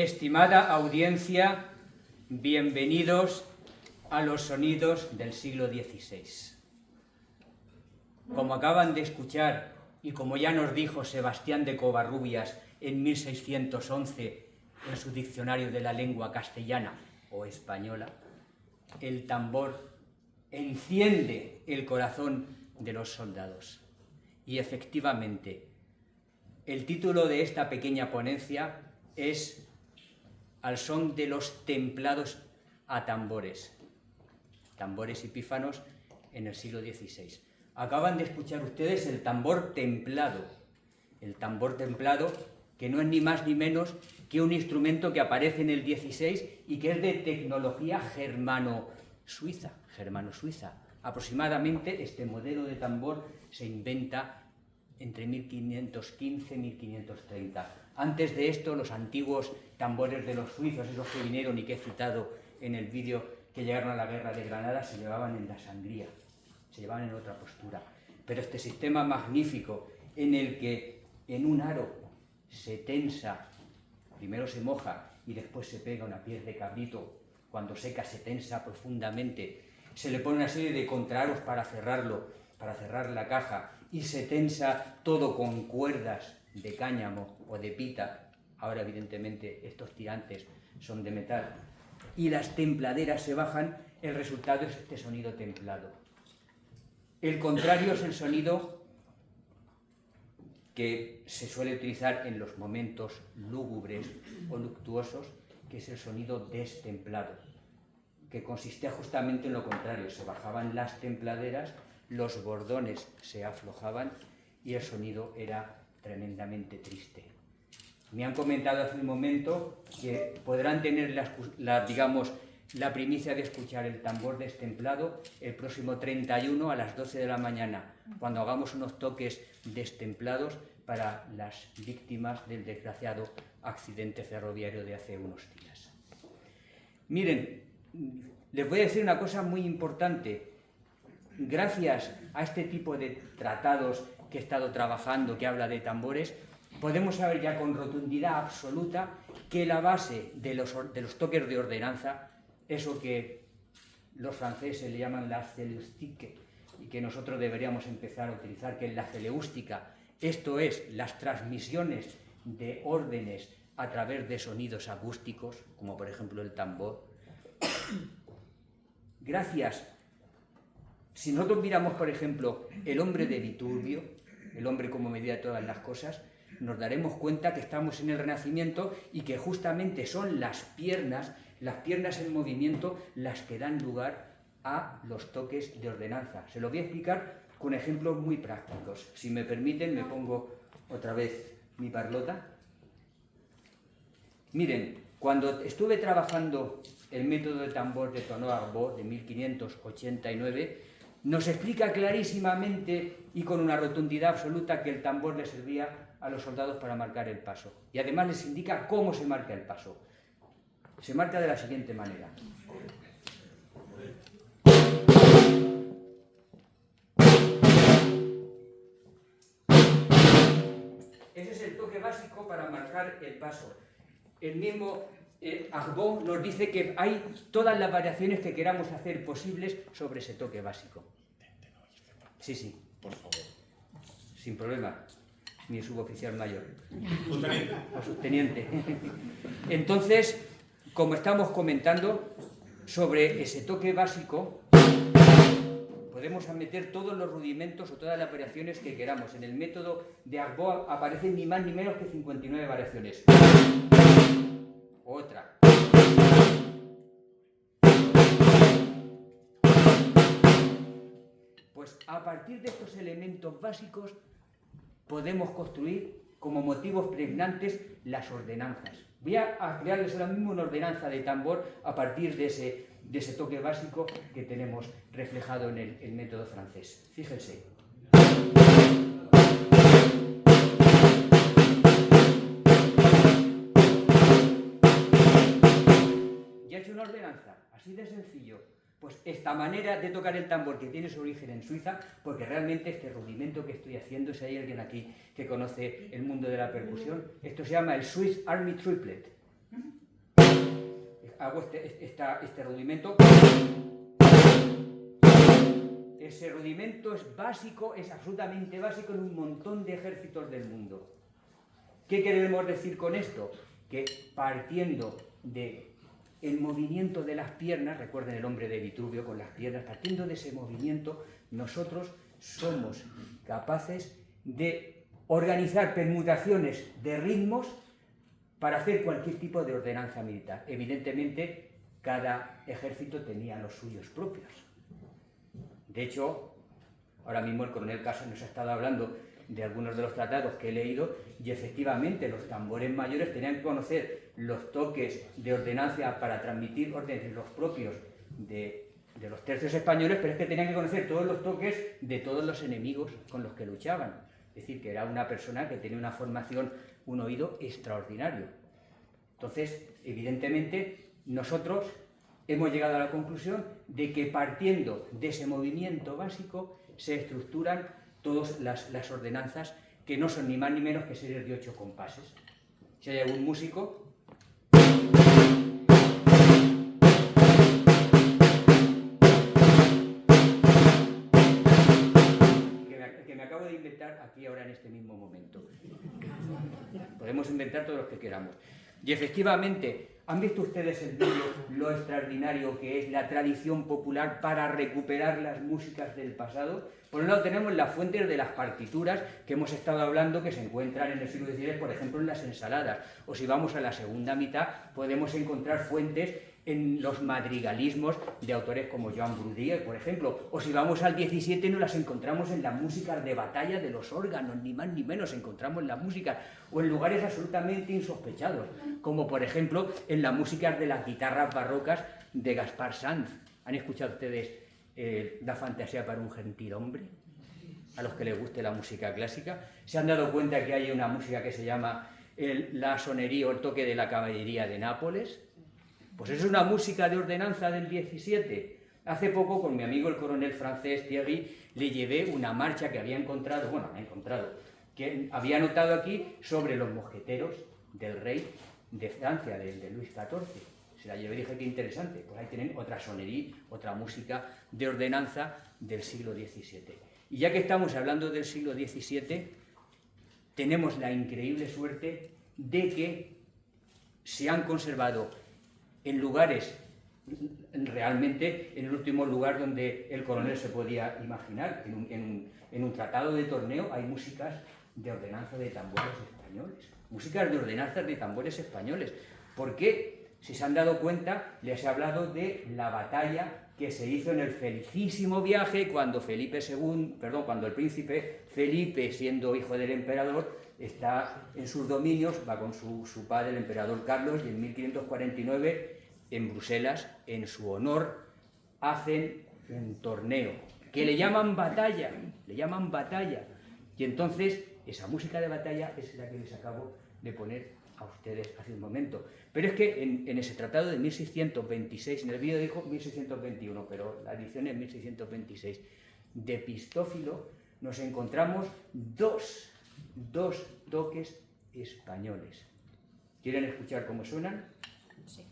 Estimada audiencia, bienvenidos a los sonidos del siglo XVI. Como acaban de escuchar y como ya nos dijo Sebastián de Covarrubias en 1611 en su diccionario de la lengua castellana o española, el tambor enciende el corazón de los soldados. Y efectivamente, el título de esta pequeña ponencia es Al son de los templados a tambores, tambores epífanos en el siglo XVI. Acaban de escuchar ustedes el tambor templado que no es ni más ni menos que un instrumento que aparece en el XVI y que es de tecnología germano-suiza. Aproximadamente este modelo de tambor se inventa entre 1515 y 1530. Antes de esto, los antiguos tambores de los suizos, esos que vinieron y que he citado en el vídeo que llegaron a la guerra de Granada, se llevaban en la sangría, se llevaban en otra postura. Pero este sistema magnífico en el que en un aro se tensa, primero se moja y después se pega una piel de cabrito, cuando seca se tensa profundamente, se le pone una serie de contraros para cerrarlo, para cerrar la caja, y se tensa todo con cuerdas de cáñamo o de pita. Ahora evidentemente estos tirantes son de metal, y las templaderas se bajan. El resultado es este sonido templado. El contrario es el sonido que se suele utilizar en los momentos lúgubres o luctuosos, que es el sonido destemplado, que consistía justamente en lo contrario: se bajaban las templaderas, los bordones se aflojaban y el sonido era tremendamente triste. Me han comentado hace un momento que podrán tener la primicia de escuchar el tambor destemplado el próximo 31 a las 12 de la mañana, cuando hagamos unos toques destemplados para las víctimas del desgraciado accidente ferroviario de hace unos días. Miren, les voy a decir una cosa muy importante. Gracias a este tipo de tratados que he estado trabajando, que habla de tambores, podemos saber ya con rotundidad absoluta que la base de los toques de ordenanza, eso que los franceses le llaman la celeustique y que nosotros deberíamos empezar a utilizar, que es la celeústica, esto es, las transmisiones de órdenes a través de sonidos acústicos, como por ejemplo el tambor. Gracias. Si nosotros miramos, por ejemplo, el hombre de Viturbio, el hombre como medida de todas las cosas, nos daremos cuenta que estamos en el Renacimiento y que justamente son las piernas en movimiento las que dan lugar a los toques de ordenanza. Se lo voy a explicar con ejemplos muy prácticos. Si me permiten, me pongo otra vez mi parlota. Miren, cuando estuve trabajando el método de tambor de Tonneau-Arbaud de 1589, nos explica clarísimamente y con una rotundidad absoluta que el tambor le servía a los soldados para marcar el paso. Y además les indica cómo se marca el paso. Se marca de la siguiente manera. Ese es el toque básico para marcar el paso. El mismo Arbaud nos dice que hay todas las variaciones que queramos hacer posibles sobre ese toque básico. Sí, por favor. Sin problema. Mi suboficial mayor. Subteniente. O subteniente. Entonces, como estamos comentando sobre ese toque básico, podemos meter todos los rudimentos o todas las variaciones que queramos. En el método de Arbaud aparecen ni más ni menos que 59 variaciones. Otra. Pues a partir de estos elementos básicos podemos construir como motivos pregnantes las ordenanzas. Voy a crearles ahora mismo una ordenanza de tambor a partir de ese toque básico que tenemos reflejado en el método francés. Fíjense. Ya he hecho una ordenanza, así de sencillo. Pues esta manera de tocar el tambor, que tiene su origen en Suiza, porque realmente este rudimento que estoy haciendo, si hay alguien aquí que conoce el mundo de la percusión, esto se llama el Swiss Army Triplet. hago este rudimento. Ese rudimento es básico, es absolutamente básico en un montón de ejércitos del mundo. ¿Qué queremos decir con esto? Que partiendo del movimiento de las piernas, recuerden el hombre de Vitruvio con las piernas, partiendo de ese movimiento, nosotros somos capaces de organizar permutaciones de ritmos para hacer cualquier tipo de ordenanza militar. Evidentemente, cada ejército tenía los suyos propios. De hecho, ahora mismo el coronel Casas nos ha estado hablando de algunos de los tratados que he leído y efectivamente los tambores mayores tenían que conocer los toques de ordenanza para transmitir órdenes los propios de los tercios españoles, pero es que tenían que conocer todos los toques de todos los enemigos con los que luchaban. Es decir, que era una persona que tenía una formación, un oído extraordinario. Entonces, evidentemente, nosotros hemos llegado a la conclusión de que partiendo de ese movimiento básico se estructuran todas las ordenanzas que no son ni más ni menos que series de 8 compases. Si hay algún músico... que me acabo de inventar aquí ahora en este mismo momento. Podemos inventar todos los que queramos. Y efectivamente, ¿han visto ustedes el vídeo lo extraordinario que es la tradición popular para recuperar las músicas del pasado? Por un lado tenemos las fuentes de las partituras que hemos estado hablando que se encuentran en el siglo XVI, por ejemplo, en las ensaladas. O si vamos a la segunda mitad, podemos encontrar fuentes en los madrigalismos de autores como Joan Brudier, por ejemplo. O si vamos al XVII, nos las encontramos en las músicas de batalla de los órganos, ni más ni menos encontramos las músicas, o en lugares absolutamente insospechados, como por ejemplo en las músicas de las guitarras barrocas de Gaspar Sanz. ¿Han escuchado ustedes La fantasía para un gentilhombre? A los que les guste la música clásica, ¿se han dado cuenta que hay una música que se llama la sonería o el toque de la caballería de Nápoles? Pues es una música de ordenanza del 17. Hace poco, con mi amigo el coronel francés Thierry, le llevé una marcha que había encontrado, que había anotado aquí sobre los mosqueteros del rey de Francia, de Luis XIV. Se la llevé y dije, qué interesante. Pues ahí tienen otra sonería, otra música de ordenanza del siglo XVII. Y ya que estamos hablando del siglo XVII, tenemos la increíble suerte de que se han conservado en lugares, realmente en el último lugar donde el coronel se podía imaginar, en un tratado de torneo hay músicas de ordenanza de tambores españoles, músicas de ordenanzas de tambores españoles. ¿Por qué? Si se han dado cuenta, les he hablado de la batalla que se hizo en el felicísimo viaje cuando cuando el príncipe Felipe, siendo hijo del emperador, está en sus dominios, va con su padre, el emperador Carlos, y en 1549, en Bruselas, en su honor, hacen un torneo, que le llaman batalla, y entonces esa música de batalla es la que les acabo de poner a ustedes hace un momento. Pero es que en ese tratado de 1626, en el vídeo dijo 1621, pero la edición es 1626, de Pistófilo, nos encontramos dos toques españoles. ¿Quieren escuchar cómo suenan? Sí.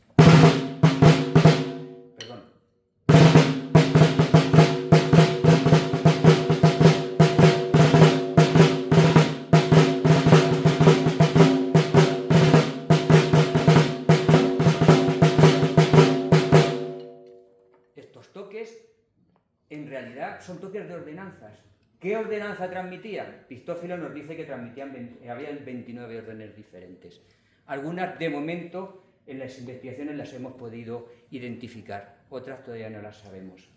Perdón. Estos toques, en realidad, son toques de ordenanzas. ¿Qué ordenanza transmitían? Pistófilo nos dice que había 29 órdenes diferentes. Algunas, de momento, en las investigaciones las hemos podido identificar, otras todavía no las sabemos.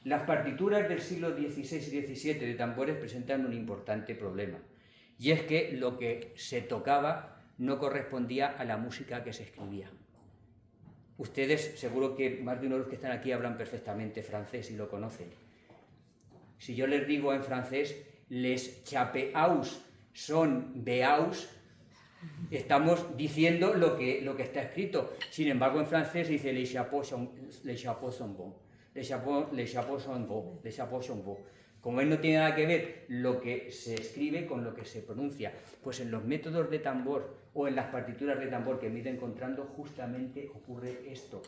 Las partituras del siglo XVI y XVII de tambores presentan un importante problema, y es que lo que se tocaba no correspondía a la música que se escribía. Ustedes, seguro que más de uno de los que están aquí hablan perfectamente francés y lo conocen. Si yo les digo en francés, les chapeaus son beaus, estamos diciendo lo que está escrito. Sin embargo, en francés dice les chapeaux sont bons, les chapeaux sont bons. Como ven, no tiene nada que ver lo que se escribe con lo que se pronuncia. Pues en los métodos de tambor o en las partituras de tambor que me he ido encontrando, justamente ocurre esto.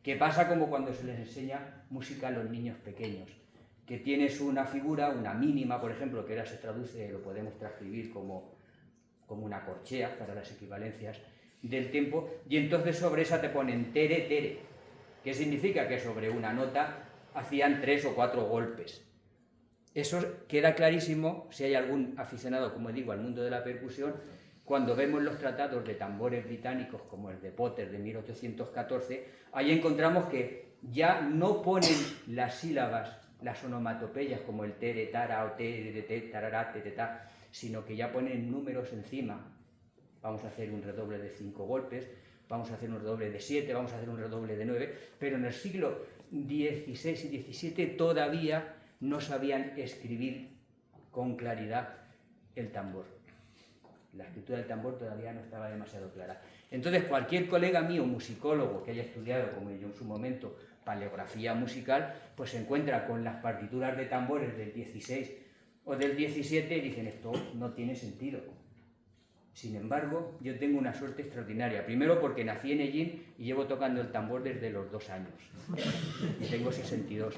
Que pasa como cuando se les enseña música a los niños pequeños. Que tienes una figura, una mínima, por ejemplo, que ahora se traduce, lo podemos transcribir como una corchea para las equivalencias del tempo, y entonces sobre esa te ponen tere, tere. ¿Qué significa? Que sobre una nota hacían 3 o 4 golpes. Eso queda clarísimo si hay algún aficionado, como digo, al mundo de la percusión, cuando vemos los tratados de tambores británicos como el de Potter de 1814, ahí encontramos que ya no ponen las sílabas, las onomatopeyas como el tere, tara o tere, te, tarará, te, ta, sino que ya ponen números encima. Vamos a hacer un redoble de 5 golpes, vamos a hacer un redoble de 7, vamos a hacer un redoble de 9, pero en el siglo XVI y XVII todavía no sabían escribir con claridad el tambor. La escritura del tambor todavía no estaba demasiado clara. Entonces, cualquier colega mío, musicólogo, que haya estudiado, como yo en su momento, paleografía musical, pues se encuentra con las partituras de tambores del 16 o del 17 y dicen, esto no tiene sentido. Sin embargo, yo tengo una suerte extraordinaria. Primero porque nací en Ellín y llevo tocando el tambor desde los 2 años. Y tengo 62.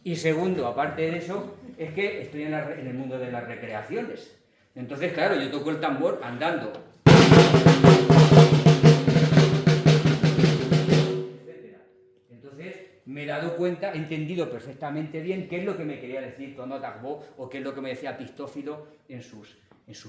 Y segundo, aparte de eso, es que estoy en el mundo de las recreaciones. Entonces, claro, yo toco el tambor andando. Etcétera. Entonces, me he dado cuenta, he entendido perfectamente bien qué es lo que me quería decir Tonó d'Arbaud o qué es lo que me decía Pistófilo en sus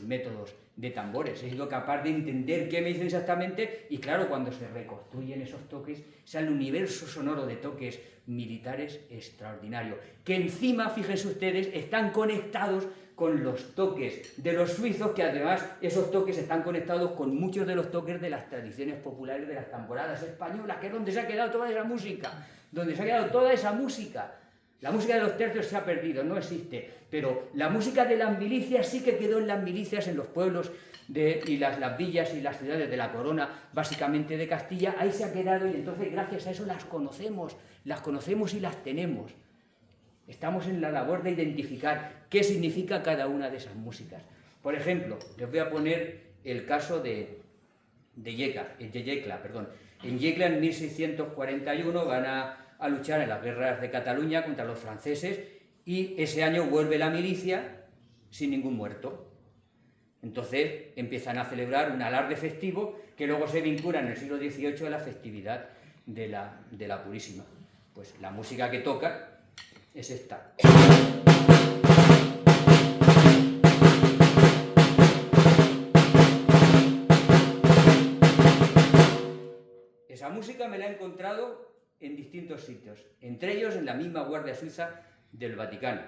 métodos de tambores. He sido capaz de entender qué me dicen exactamente y claro, cuando se reconstruyen esos toques, sale un universo sonoro de toques militares extraordinario, que encima, fíjense ustedes, están conectados con los toques de los suizos, que además esos toques están conectados con muchos de los toques de las tradiciones populares de las tamboradas españolas, que es donde se ha quedado toda esa música, donde se ha quedado toda esa música. La música de los tercios se ha perdido, no existe, pero la música de las milicias sí que quedó en las milicias, en los pueblos y las villas y las ciudades de la corona, básicamente de Castilla, ahí se ha quedado y entonces gracias a eso las conocemos y las tenemos. Estamos en la labor de identificar qué significa cada una de esas músicas. Por ejemplo, les voy a poner el caso de Yecla. En Yecla, en 1641, van a luchar en las guerras de Cataluña contra los franceses y ese año vuelve la milicia sin ningún muerto. Entonces empiezan a celebrar un alarde festivo que luego se vincula en el siglo XVIII a la festividad de la Purísima. Pues la música que toca es esta. Esa música me la he encontrado en distintos sitios, entre ellos en la misma Guardia Suiza del Vaticano,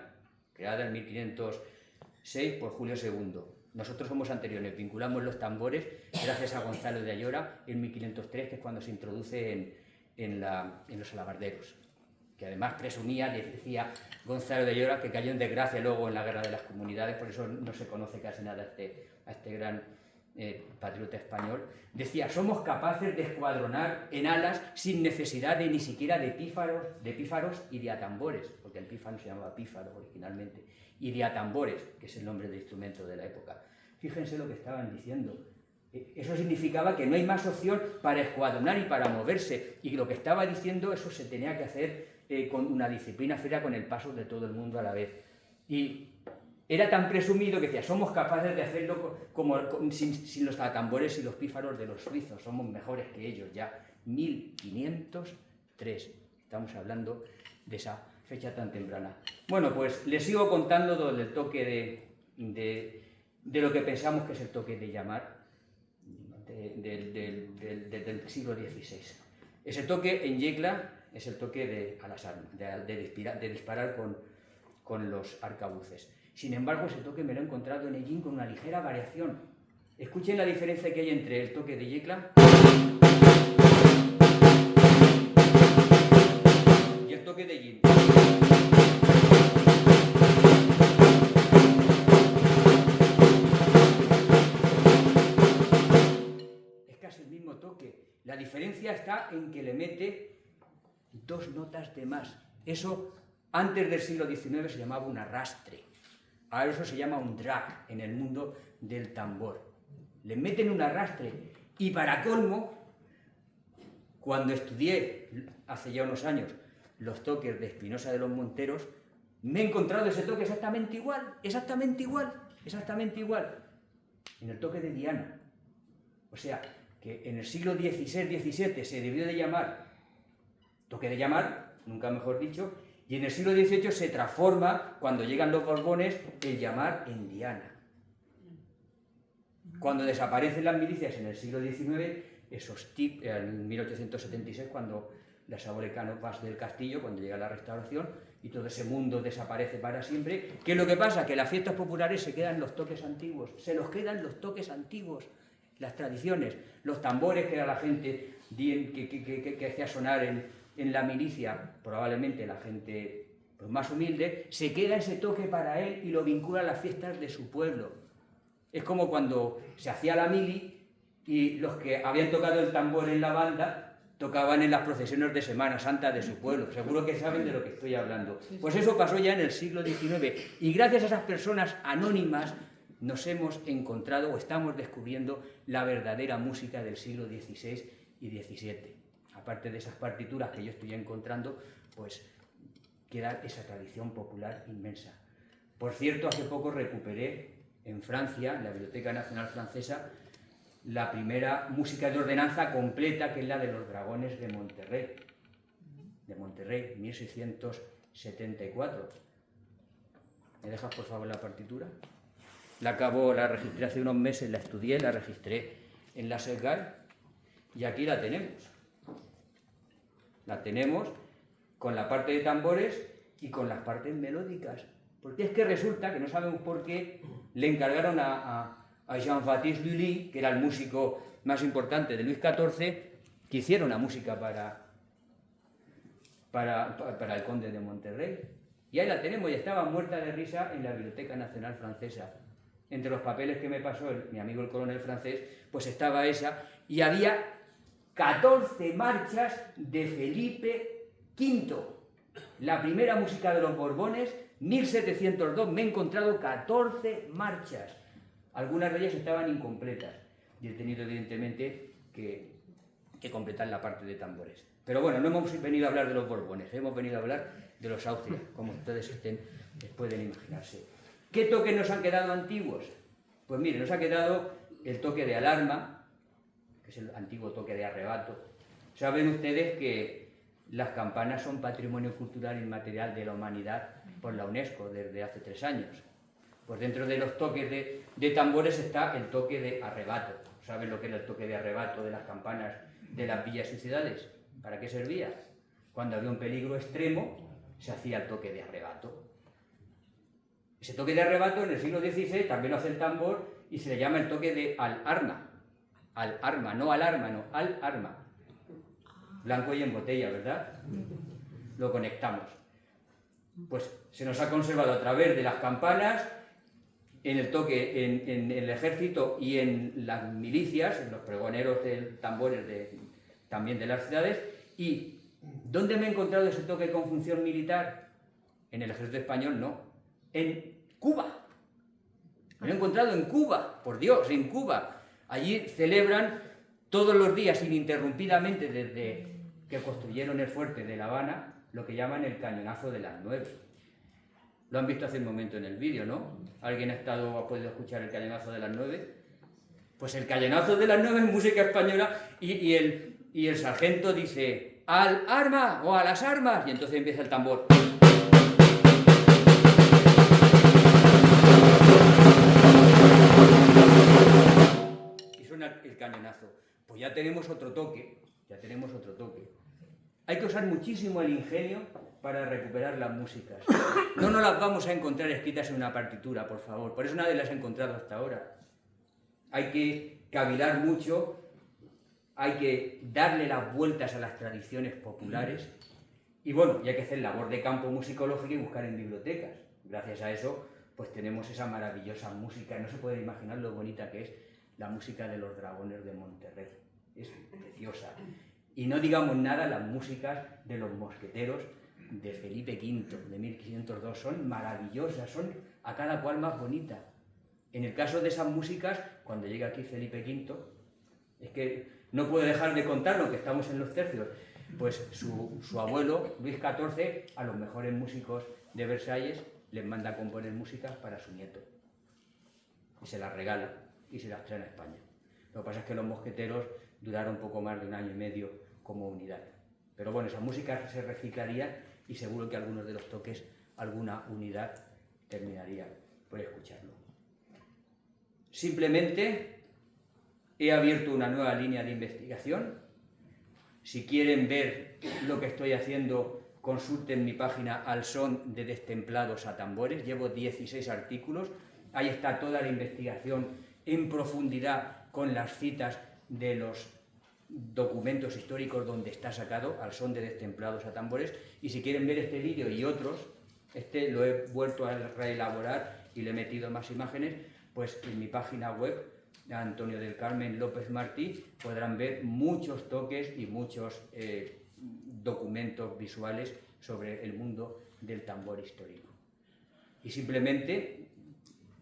creada en 1506 por Julio II. Nosotros somos anteriores, vinculamos los tambores gracias a Gonzalo de Ayora en 1503, que es cuando se introduce en los alabarderos, que además presumía, decía Gonzalo de Ayora, que cayó en desgracia luego en la Guerra de las Comunidades, por eso no se conoce casi nada a este gran patriota español. Decía, somos capaces de escuadronar en alas sin necesidad de ni siquiera de pífaros y de atambores, porque el pífaro se llamaba pífaro originalmente, y de atambores, que es el nombre del instrumento de la época. Fíjense lo que estaban diciendo. Eso significaba que no hay más opción para escuadronar y para moverse, y lo que estaba diciendo, eso se tenía que hacer con una disciplina fría, con el paso de todo el mundo a la vez. Y era tan presumido que decía, somos capaces de hacerlo sin los atambores y los pífaros de los suizos, somos mejores que ellos ya. 1503, estamos hablando de esa fecha tan temprana. Bueno, pues les sigo contando del toque de lo que pensamos que es el toque de llamar del siglo XVI. Ese toque en Yecla es el toque de a las armas, de disparar con los arcabuces. Sin embargo, ese toque me lo he encontrado en Ellín con una ligera variación. Escuchen la diferencia que hay entre el toque de Yecla y el toque de Ellín. Es casi el mismo toque. La diferencia está en que le mete 2 notas de más. Eso Antes del siglo XIX se llamaba un arrastre. Ahora eso se llama un drag en el mundo del tambor. Le meten un arrastre. Y para colmo, cuando estudié hace ya unos años los toques de Espinosa de los Monteros, me he encontrado ese toque exactamente igual, exactamente igual, exactamente igual, en el toque de Diana. O sea, que en el siglo XVI-XVII se debió de llamar toque de llamar, nunca mejor dicho, y en el siglo XVIII se transforma, cuando llegan los Borbones, el llamar en Diana. Cuando desaparecen las milicias en el siglo XIX, en 1876, cuando la Saborea Cano Paz del Castillo, cuando llega la Restauración, y todo ese mundo desaparece para siempre, ¿qué es lo que pasa? Que las fiestas populares se quedan los toques antiguos, se los quedan los toques antiguos, las tradiciones, los tambores que era la gente que hacía sonar en la milicia, probablemente la gente pues, más humilde, se queda ese toque para él y lo vincula a las fiestas de su pueblo. Es como cuando se hacía la mili y los que habían tocado el tambor en la banda tocaban en las procesiones de Semana Santa de su pueblo. Seguro que saben de lo que estoy hablando. Pues eso pasó ya en el siglo XIX. Y gracias a esas personas anónimas nos hemos encontrado o estamos descubriendo la verdadera música del siglo XVI y XVII. Aparte de esas partituras que yo estoy encontrando, pues queda esa tradición popular inmensa. Por cierto, hace poco recuperé en Francia, en la Biblioteca Nacional Francesa, la primera música de ordenanza completa, que es la de los Dragones de Monterrey. De Monterrey, 1674. ¿Me dejas, por favor, la partitura? La registré hace unos meses, la estudié, la registré en la SEGAR y aquí la tenemos. La tenemos con la parte de tambores y con las partes melódicas. Porque es que resulta que no sabemos por qué le encargaron a Jean-Baptiste Lully, que era el músico más importante de Luis XIV, que hiciera una música para el conde de Monterrey. Y ahí la tenemos, y estaba muerta de risa en la Biblioteca Nacional Francesa. Entre los papeles que me pasó mi amigo el coronel francés, pues estaba esa, y había 14 marchas de Felipe V. La primera música de los Borbones, 1702, me he encontrado 14 marchas. Algunas de ellas estaban incompletas y he tenido evidentemente que completar la parte de tambores. Pero bueno, no hemos venido a hablar de los Borbones, hemos venido a hablar de los Austrias, como ustedes pueden imaginarse. ¿Qué toques nos han quedado antiguos? Pues mire, nos ha quedado el toque de alarma, que es el antiguo toque de arrebato. Saben ustedes que las campanas son patrimonio cultural inmaterial de la humanidad por la UNESCO desde hace 3 años. Pues dentro de los toques de tambores está el toque de arrebato. ¿Saben lo que era el toque de arrebato de las campanas de las villas y ciudades? ¿Para qué servía? Cuando había un peligro extremo, se hacía el toque de arrebato. Ese toque de arrebato en el siglo XVI también lo hace el tambor y se le llama el toque de al-arma. Al-arma, no alarma, no, al-arma. Blanco y en botella, ¿verdad? Lo conectamos. Pues se nos ha conservado a través de las campanas, en el toque en el ejército y en las milicias, en los pregoneros de tambores también de las ciudades. ¿Y dónde me he encontrado ese toque con función militar? En el ejército español no, en Cuba. Me lo he encontrado en Cuba, por Dios, en Cuba. Allí celebran todos los días ininterrumpidamente desde que construyeron el fuerte de La Habana lo que llaman el cañonazo de las 9. Lo han visto hace un momento en el vídeo, ¿no? ¿Alguien ha podido escuchar el cañonazo de las 9? Pues el cañonazo de las 9 es música española y el sargento dice ¡al arma! O ¡a las armas! Y entonces empieza el tambor. Y suena el cañonazo. Pues ya tenemos otro toque, Hay que usar muchísimo el ingenio para recuperar las músicas. No nos las vamos a encontrar escritas en una partitura, por favor. Por eso nadie las ha encontrado hasta ahora. Hay que cavilar mucho, hay que darle las vueltas a las tradiciones populares y bueno, y hay que hacer labor de campo musicológico y buscar en bibliotecas. Gracias a eso, pues tenemos esa maravillosa música. No se puede imaginar lo bonita que es la música de los Dragones de Monterrey. Es preciosa. Y no digamos nada las músicas de los mosqueteros de Felipe V, de 1502, son maravillosas, son a cada cual más bonita. En el caso de esas músicas, cuando llega aquí Felipe V, es que no puedo dejar de contarlo, que estamos en los tercios, pues su abuelo, Luis XIV, a los mejores músicos de Versalles, les manda a componer músicas para su nieto. Y se las regala y se las traen a España. Lo que pasa es que los mosqueteros duraron poco más de 1 año y medio como unidad. Pero bueno, esas músicas se reciclarían y seguro que algunos de los toques, alguna unidad terminaría por escucharlo. Simplemente he abierto una nueva línea de investigación. Si quieren ver lo que estoy haciendo, consulten mi página Al son de destemplados a tambores. Llevo 16 artículos. Ahí está toda la investigación en profundidad con las citas de los documentos históricos donde está sacado Al son de destemplados a tambores. Y si quieren ver este vídeo y otros, este lo he vuelto a reelaborar y le he metido más imágenes, pues en mi página web, Antonio del Carmen López Martí, podrán ver muchos toques y muchos documentos visuales sobre el mundo del tambor histórico. Y simplemente,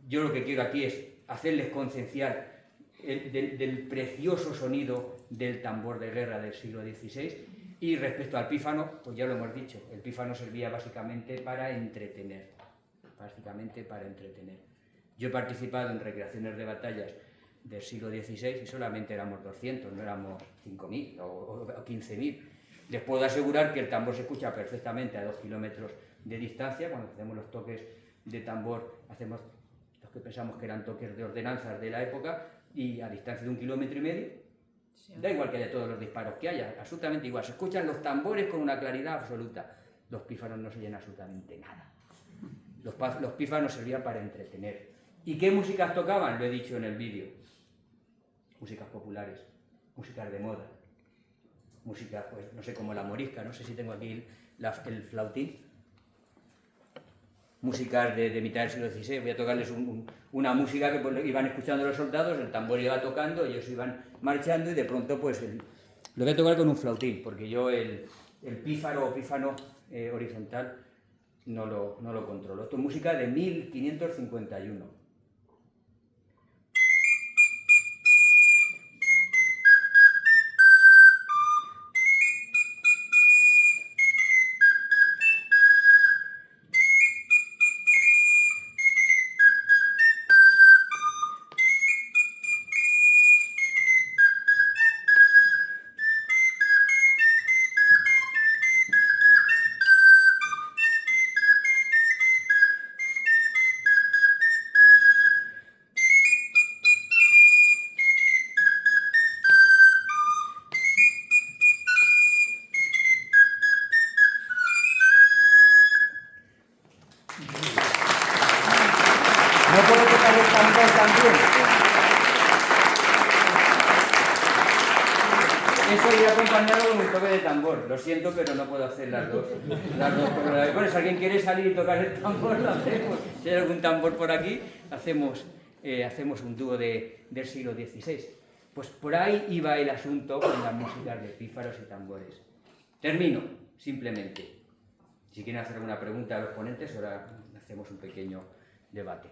yo lo que quiero aquí es hacerles concienciar del precioso sonido del tambor de guerra del siglo XVI. Y respecto al pífano, pues ya lo hemos dicho, el pífano servía básicamente para entretener. Yo he participado en recreaciones de batallas del siglo XVI y solamente éramos 200, no éramos 5.000 o 15.000. Les puedo asegurar que el tambor se escucha perfectamente a 2 kilómetros de distancia. Cuando hacemos los toques de tambor, hacemos los que pensamos que eran toques de ordenanzas de la época, y a distancia de 1,5 kilómetros, sí, da igual que haya todos los disparos que haya, absolutamente igual. Se escuchan los tambores con una claridad absoluta. Los pífanos no se oyen absolutamente nada. Los pífanos servían para entretener. ¿Y qué músicas tocaban? Lo he dicho en el vídeo. Músicas populares, músicas de moda, música, pues no sé, como la morisca, no sé si tengo aquí el flautín. Músicas de mitad del siglo XVI. Voy a tocarles una música que pues, iban escuchando los soldados, el tambor iba tocando, ellos iban marchando y de pronto pues lo voy a tocar con un flautín, porque yo el pífaro o pífano horizontal no lo controlo. Esto es música de 1551. ¿No puedo tocar el tambor también? Eso iría acompañado con un toque de tambor. Lo siento, pero no puedo hacer las dos. Bueno, si alguien quiere salir y tocar el tambor, lo hacemos. Si hay algún tambor por aquí, hacemos un dúo del siglo XVI. Pues por ahí iba el asunto con las músicas de pífaros y tambores. Termino, simplemente. Si quieren hacer alguna pregunta a los ponentes, ahora hacemos un pequeño debate.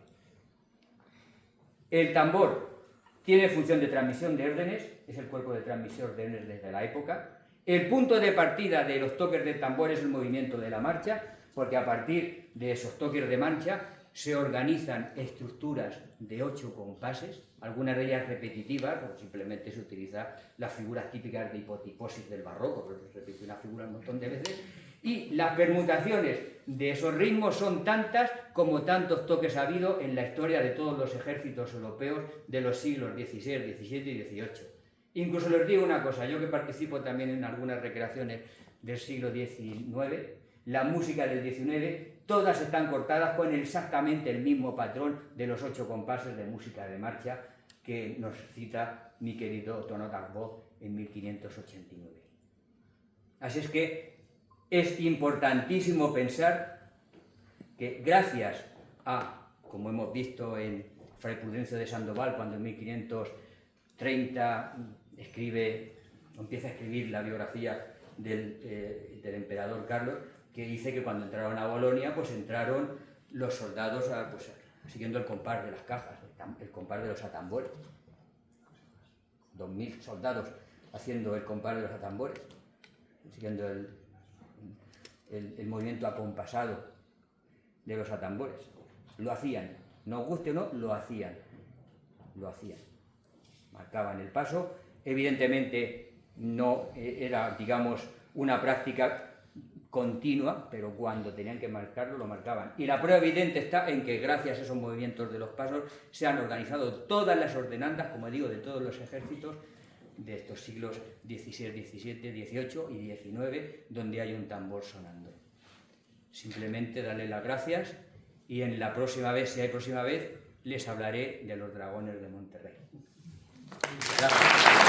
El tambor tiene función de transmisión de órdenes, es el cuerpo de transmisión de órdenes desde la época. El punto de partida de los toques del tambor es el movimiento de la marcha, porque a partir de esos toques de marcha se organizan estructuras de 8 compases, algunas de ellas repetitivas, porque simplemente se utilizan las figuras típicas de hipotiposis del barroco, pero se repite una figura un montón de veces, y las permutaciones de esos ritmos son tantas como tantos toques ha habido en la historia de todos los ejércitos europeos de los siglos XVI, XVII y XVIII. Incluso les digo una cosa, yo que participo también en algunas recreaciones del siglo XIX, la música del XIX, todas están cortadas con exactamente el mismo patrón de los 8 compases de música de marcha que nos cita mi querido Tonot Agbo en 1589. Así es que es importantísimo pensar que gracias a, como hemos visto en Fray Prudencio de Sandoval, cuando en 1530 empieza a escribir la biografía del emperador Carlos, que dice que cuando entraron a Bolonia, pues entraron los soldados pues, siguiendo el compás de las cajas, el compás de los atambores. 2000 soldados haciendo el compás de los atambores, siguiendo el movimiento acompasado de los atambores. Lo hacían, nos guste o no, lo hacían. Marcaban el paso. Evidentemente no era, digamos, una práctica continua, pero cuando tenían que marcarlo, lo marcaban. Y la prueba evidente está en que gracias a esos movimientos de los pasos se han organizado todas las ordenanzas, como digo, de todos los ejércitos de estos siglos XVI, XVII, XVIII y XIX, donde hay un tambor sonando. Simplemente darle las gracias y en la próxima vez, si hay próxima vez, les hablaré de los dragones de Monterrey. Gracias.